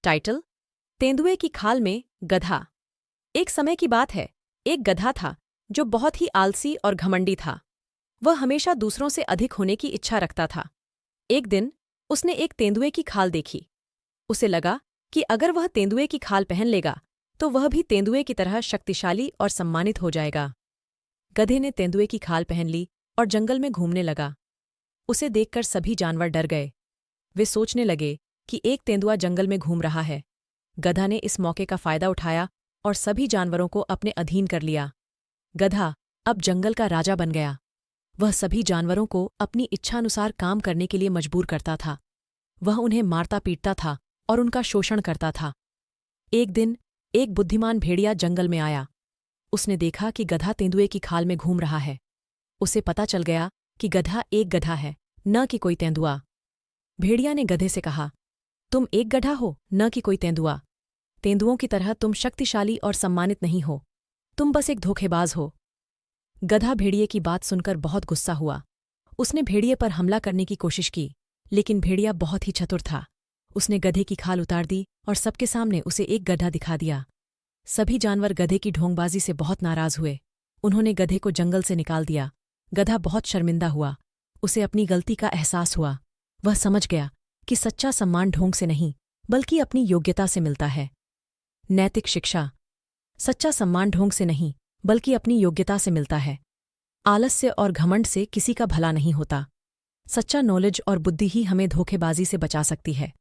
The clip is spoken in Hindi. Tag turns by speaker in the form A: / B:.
A: टाइटल: तेंदुए की खाल में गधा। एक समय की बात है, एक गधा था जो बहुत ही आलसी और घमंडी था। वह हमेशा दूसरों से अधिक होने की इच्छा रखता था। एक दिन उसने एक तेंदुए की खाल देखी। उसे लगा कि अगर वह तेंदुए की खाल पहन लेगा तो वह भी तेंदुए की तरह शक्तिशाली और सम्मानित हो जाएगा। गधे ने तेंदुए की खाल पहन ली और जंगल में घूमने लगा। उसे देखकर सभी जानवर डर गए। वे सोचने लगे कि एक तेंदुआ जंगल में घूम रहा है। गधा ने इस मौके का फायदा उठाया और सभी जानवरों को अपने अधीन कर लिया। गधा अब जंगल का राजा बन गया। वह सभी जानवरों को अपनी इच्छानुसार काम करने के लिए मजबूर करता था। वह उन्हें मारता पीटता था और उनका शोषण करता था। एक दिन एक बुद्धिमान भेड़िया जंगल में आया। उसने देखा कि गधा तेंदुए की खाल में घूम रहा है। उसे पता चल गया कि गधा एक गधा है, न कि कोई तेंदुआ। भेड़िया ने गधे से कहा, तुम एक गधा हो, न कि कोई तेंदुआ। तेंदुओं की तरह तुम शक्तिशाली और सम्मानित नहीं हो। तुम बस एक धोखेबाज हो। गधा भेड़िए की बात सुनकर बहुत गुस्सा हुआ। उसने भेड़िए पर हमला करने की कोशिश की, लेकिन भेड़िया बहुत ही चतुर था। उसने गधे की खाल उतार दी और सबके सामने उसे एक गधा दिखा दिया। सभी जानवर गधे की ढोंगबाजी से बहुत नाराज हुए। उन्होंने गधे को जंगल से निकाल दिया। गधा बहुत शर्मिंदा हुआ। उसे अपनी गलती का एहसास हुआ। वह समझ गया कि सच्चा सम्मान ढोंग से नहीं, बल्कि अपनी योग्यता से मिलता है। नैतिक शिक्षा: सच्चा सम्मान ढोंग से नहीं, बल्कि अपनी योग्यता से मिलता है। आलस्य और घमंड से किसी का भला नहीं होता। सच्चा नॉलेज और बुद्धि ही हमें धोखेबाजी से बचा सकती है।